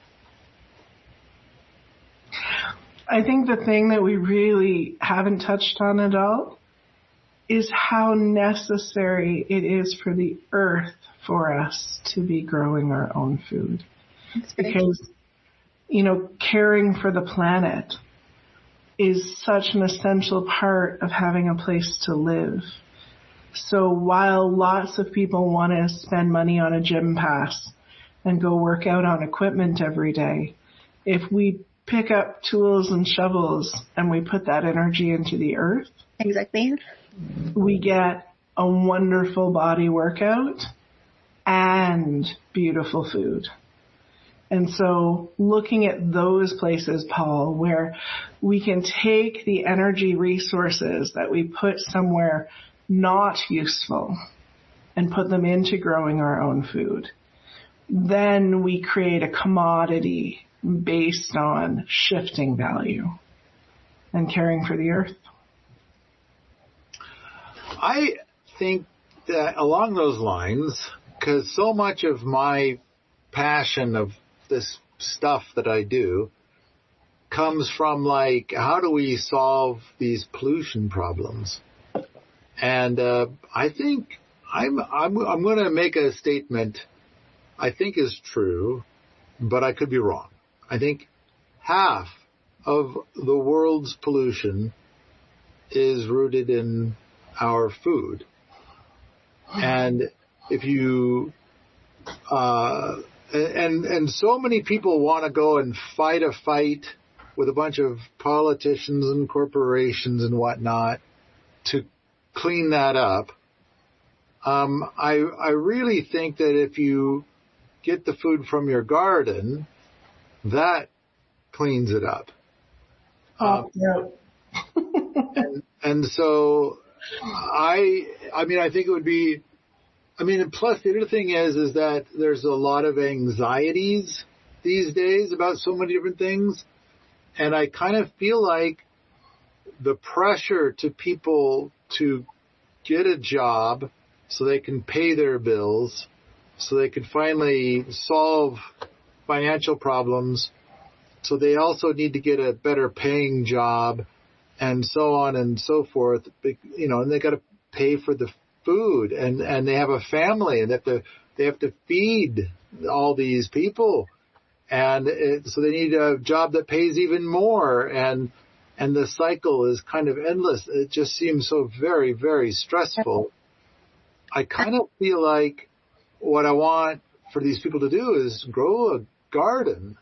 I think the thing that we really haven't touched on at all is how necessary it is for the earth for us to be growing our own food. Because, caring for the planet is such an essential part of having a place to live. So while lots of people want to spend money on a gym pass and go work out on equipment every day, if we pick up tools and shovels and we put that energy into the earth, exactly, we get a wonderful body workout and beautiful food. And so looking at those places, Paul, where we can take the energy resources that we put somewhere not useful and put them into growing our own food, then we create a commodity based on shifting value and caring for the earth. I think that along those lines, because so much of my passion of this stuff that I do comes from how do we solve these pollution problems? And I think I'm going to make a statement I think is true, but I could be wrong. I think half of the world's pollution is rooted in our food. And if you and so many people want to go and fight a fight with a bunch of politicians and corporations and whatnot to clean that up. I really think that if you get the food from your garden, that cleans it up. And so I think it would be, and plus the other thing is that there's a lot of anxieties these days about so many different things. And I kind of feel like the pressure to people to get a job so they can pay their bills, so they can finally solve financial problems, so they also need to get a better paying job, and so on and so forth. And they got to pay for the food, and they have a family, and they have to feed all these people, and so they need a job that pays even more, and the cycle is kind of endless. It just seems so very, very stressful. I kind of feel like what I want for these people to do is grow a garden.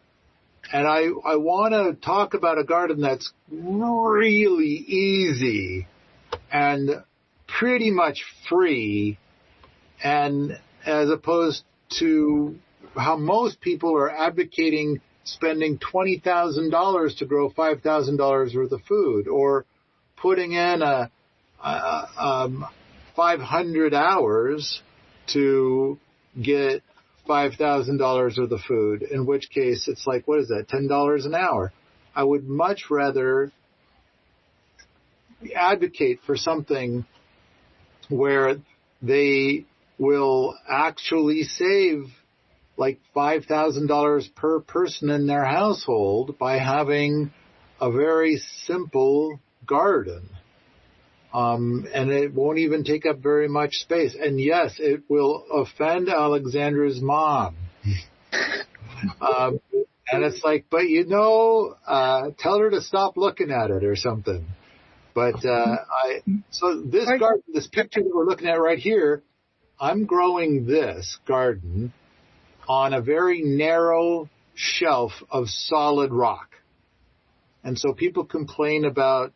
And I want to talk about a garden that's really easy and pretty much free, and as opposed to how most people are advocating spending $20,000 to grow $5,000 worth of food, or putting in 500 hours to get $5,000 worth of food, in which case it's like, what is that, $10 an hour? I would much rather advocate for something where they will actually save like $5,000 per person in their household by having a very simple garden. And it won't even take up very much space. And yes, it will offend Alexandra's mom. And it's like, but tell her to stop looking at it or something. But so this garden, this picture that we're looking at right here, I'm growing this garden on a very narrow shelf of solid rock. And so people complain about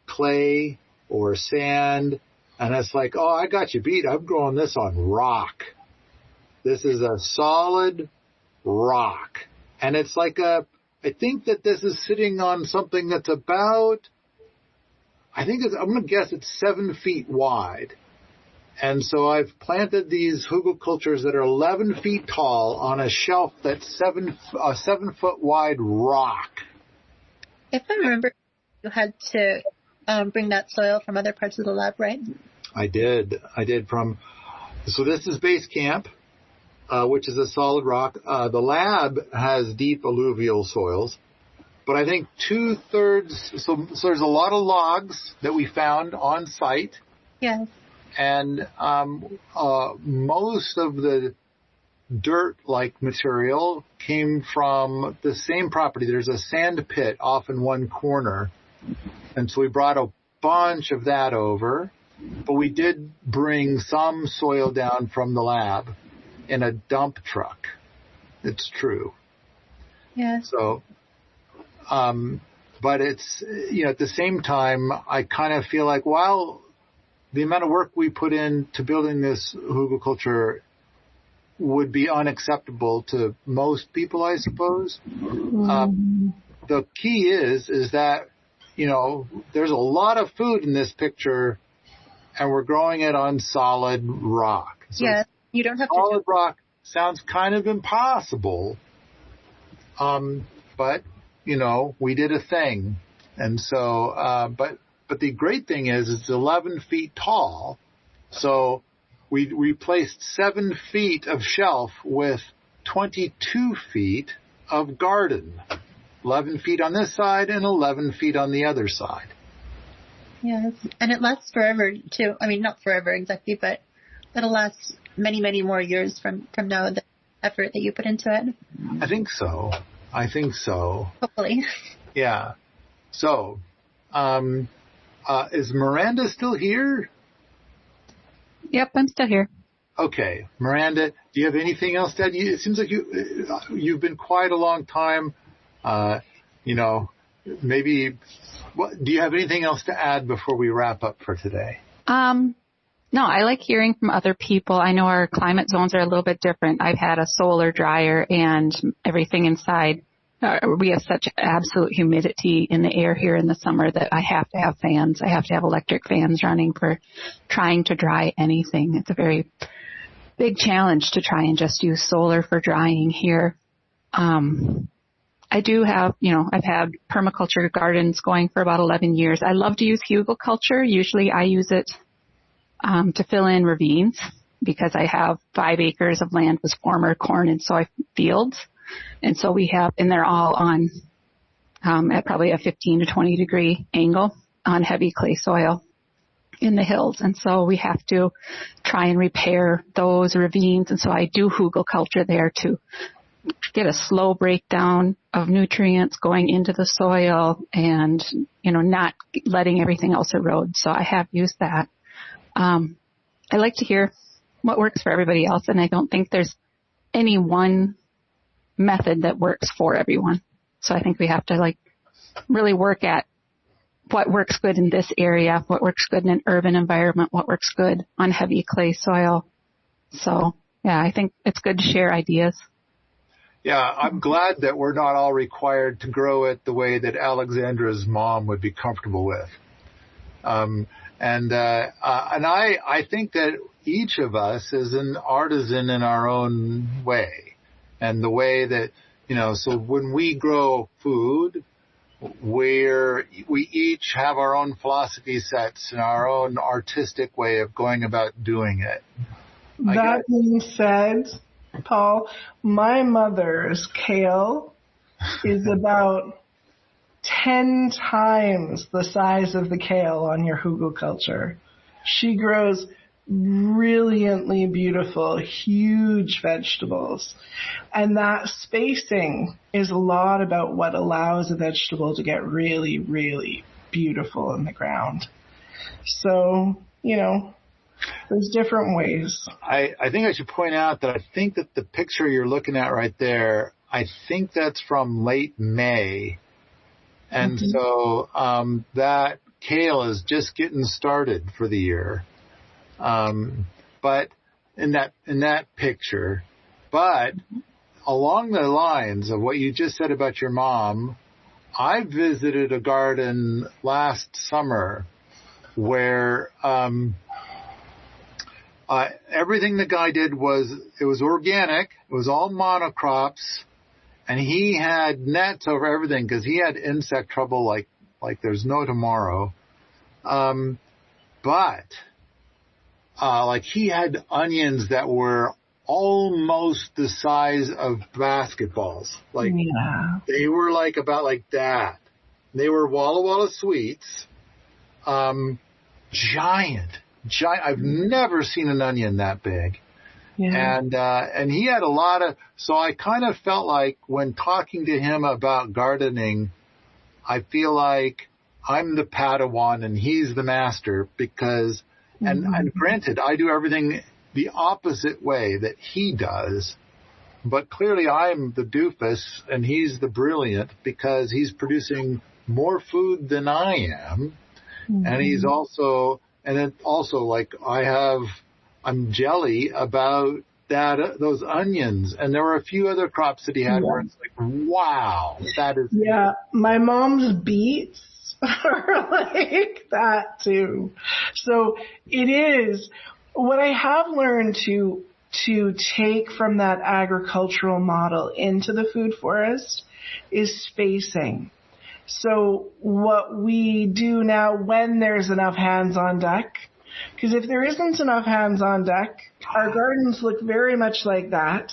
clay or sand, and it's like, oh, I got you beat. I'm growing this on rock. This is a solid rock. And it's like I think that this is sitting on something that's about, I'm going to guess it's 7 feet wide. And so I've planted these hugelkulturs that are 11 feet tall on a shelf that's 7 foot wide rock. If I remember, you had to bring that soil from other parts of the lab, right? I did so this is base camp, which is a solid rock. The lab has deep alluvial soils, but I think 2/3, so there's a lot of logs that we found on site. Yes. And most of the dirt-like material came from the same property. There's a sand pit off in one corner. And so we brought a bunch of that over. But we did bring some soil down from the lab in a dump truck. It's true. Yeah. So, but it's, at the same time, I kind of feel like, well, the amount of work we put into building this hugelkultur would be unacceptable to most people, I suppose. The key is that, there's a lot of food in this picture, and we're growing it on solid rock. So yeah, you don't have to. Solid rock sounds kind of impossible, but we did a thing, and so But the great thing is it's 11 feet tall. So we replaced 7 feet of shelf with 22 feet of garden. 11 feet on this side and 11 feet on the other side. Yes, and it lasts forever too. I mean, not forever exactly, but it'll last many, many more years from now, the effort that you put into it. I think so. Hopefully. Yeah. So, is Miranda still here? Yep, I'm still here. Okay. Miranda, do you have anything else to add? It seems like you've been quiet a long time. Maybe, do you have anything else to add before we wrap up for today? No, I like hearing from other people. I know our climate zones are a little bit different. I've had a solar dryer and everything inside. We have such absolute humidity in the air here in the summer that I have to have fans. I have to have electric fans running for trying to dry anything. It's a very big challenge to try and just use solar for drying here. I do have, I've had permaculture gardens going for about 11 years. I love to use hugelkultur. Usually I use it to fill in ravines because I have 5 acres of land with former corn and soy fields. And so and they're all on at probably a 15 to 20 degree angle on heavy clay soil in the hills. And so we have to try and repair those ravines. And so I do hugelkultur there to get a slow breakdown of nutrients going into the soil and, not letting everything else erode. So I have used that. I like to hear what works for everybody else. And I don't think there's any one method that works for everyone. So I think we have to really work at what works good in this area, what works good in an urban environment, what works good on heavy clay soil. So, yeah, I think it's good to share ideas. Yeah, I'm glad that we're not all required to grow it the way that Alexandra's mom would be comfortable with. And I think that each of us is an artisan in our own way. And the way that, so when we grow food, we each have our own philosophy sets and our own artistic way of going about doing it. That being said, Paul, my mother's kale is about 10 times the size of the kale on your hugelkultur. She grows brilliantly beautiful, huge vegetables. And that spacing is a lot about what allows a vegetable to get really, really beautiful in the ground. So, there's different ways. I think I should point out that I think that the picture you're looking at right there, I think that's from late May. And so that kale is just getting started for the year. But in that picture, but along the lines of what you just said about your mom, I visited a garden last summer where everything the guy did was organic. It was all monocrops, and he had nets over everything because he had insect trouble like there's no tomorrow. But he had onions that were almost the size of basketballs. They were about like that. They were Walla Walla sweets. Giant. I've never seen an onion that big. Yeah. And he had a lot of, so I kind of felt like when talking to him about gardening, I feel like I'm the Padawan and he's the master because, and granted, I do everything the opposite way that he does, but clearly I'm the doofus and he's the brilliant because he's producing more food than I am. And he's also, and it also I'm jelly about those onions. And there were a few other crops that he had where it's like, wow, that is. Yeah, my mom's beets are like that too. So it is what I have learned to take from that agricultural model into the food forest is spacing. So what we do now when there's enough hands on deck, because if there isn't enough hands on deck, our gardens look very much like that,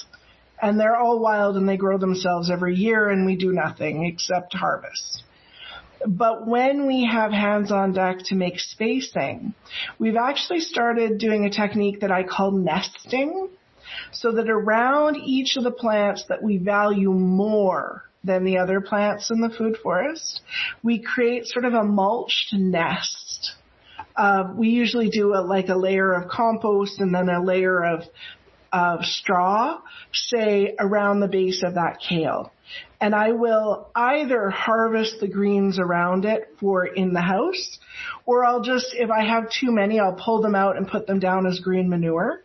and they're all wild and they grow themselves every year and we do nothing except harvest. But when we have hands on deck to make spacing, we've actually started doing a technique that I call nesting, so that around each of the plants that we value more than the other plants in the food forest, we create sort of a mulched nest. We usually do a layer of compost and then a layer of straw, say around the base of that kale. And I will either harvest the greens around it for in the house, or I'll just, if I have too many, I'll pull them out and put them down as green manure,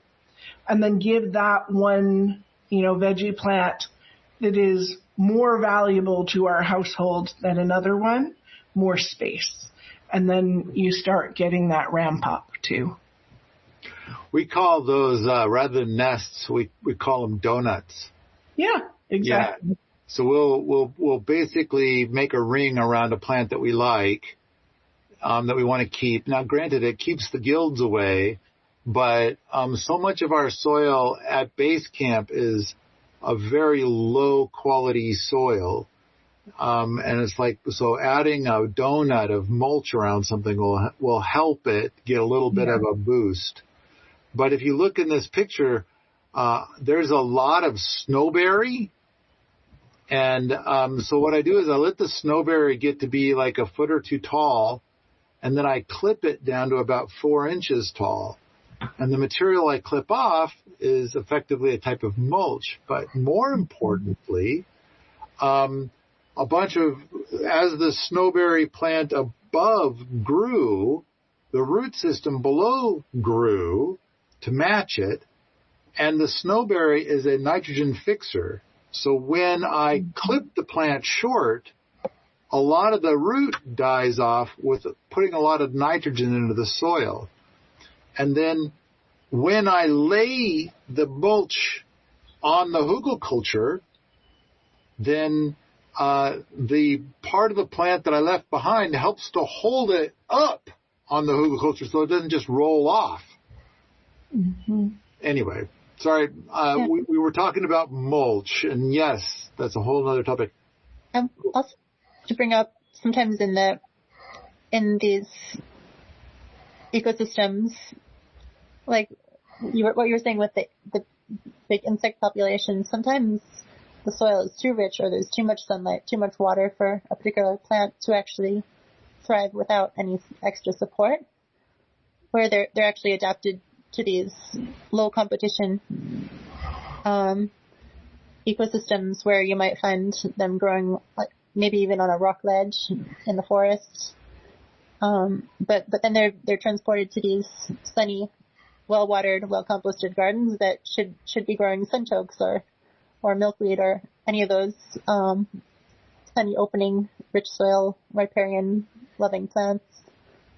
and then give that one, veggie plant that is more valuable to our household than another one, more space. And then you start getting that ramp up too. We call those, rather than nests, we call them donuts. Yeah, exactly. Yeah. So we'll basically make a ring around a plant that we like, that we want to keep. Now, granted, it keeps the guilds away, but so much of our soil at base camp is a very low quality soil. And it's like, so adding a donut of mulch around something will help it get a little bit of a boost. But if you look in this picture, there's a lot of snowberry. And so what I do is I let the snowberry get to be like a foot or two tall, and then I clip it down to about 4 inches tall. And the material I clip off is effectively a type of mulch. But more importantly, a bunch of, as the snowberry plant above grew, the root system below grew to match it, and the snowberry is a nitrogen fixer. So when I clip the plant short, a lot of the root dies off with putting a lot of nitrogen into the soil. And then when I lay the mulch on the hugelkultur, then the part of the plant that I left behind helps to hold it up on the hugelkultur so it doesn't just roll off. Mm-hmm. Anyway, sorry, we were talking about mulch, and yes, that's a whole other topic. Also, to bring up, sometimes in these ecosystems, like what you were saying with the big insect population, sometimes the soil is too rich or there's too much sunlight, too much water for a particular plant to actually thrive without any extra support, where they're actually adapted to these low competition ecosystems where you might find them growing like maybe even on a rock ledge in the forest. But then they're transported to these sunny, well-watered, well-composted gardens that should be growing sunchokes or milkweed or any of those sunny opening, rich soil, riparian loving plants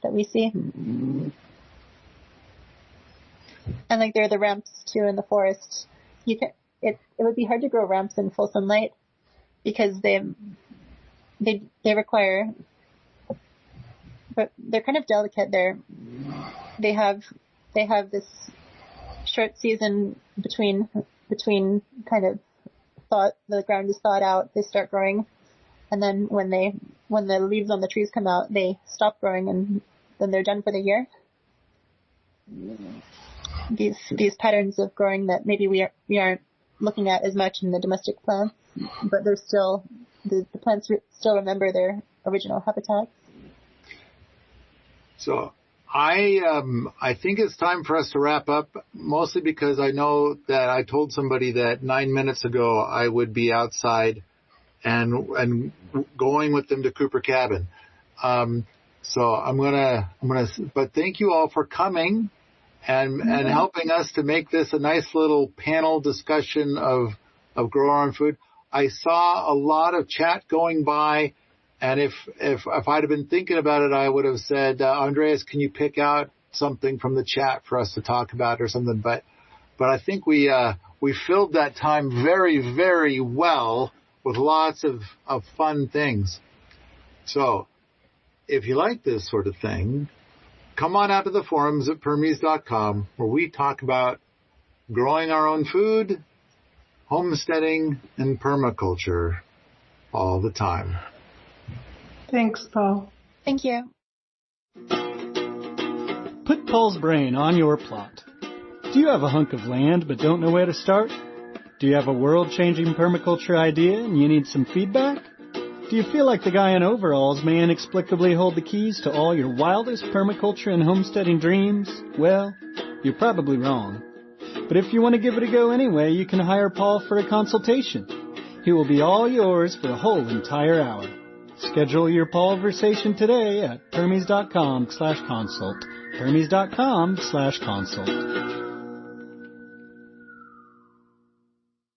that we see. And like there are the ramps too in the forest. It would be hard to grow ramps in full sunlight because they require, but they're kind of delicate. They have this short season between kind of the ground is thawed out, they start growing, and then when the leaves on the trees come out, they stop growing, and then they're done for the year. These patterns of growing that maybe we aren't looking at as much in the domestic plants, but they're still the plants still remember their original habitats. So I think it's time for us to wrap up, mostly because I know that I told somebody that 9 minutes ago I would be outside and going with them to Cooper Cabin. So I'm gonna, but thank you all for coming and helping us to make this a nice little panel discussion of grow our own food. I saw a lot of chat going by. And if I'd have been thinking about it, I would have said, Andreas, can you pick out something from the chat for us to talk about or something? But I think we filled that time very, very well with lots of fun things. So if you like this sort of thing, come on out to the forums at permies.com where we talk about growing our own food, homesteading, and permaculture all the time. Thanks, Paul. Thank you. Put Paul's brain on your plot. Do you have a hunk of land but don't know where to start? Do you have a world-changing permaculture idea and you need some feedback? Do you feel like the guy in overalls may inexplicably hold the keys to all your wildest permaculture and homesteading dreams? Well, you're probably wrong. But if you want to give it a go anyway, you can hire Paul for a consultation. He will be all yours for a whole entire hour. Schedule your Paulversation today at permies.com/consult. permies.com/consult.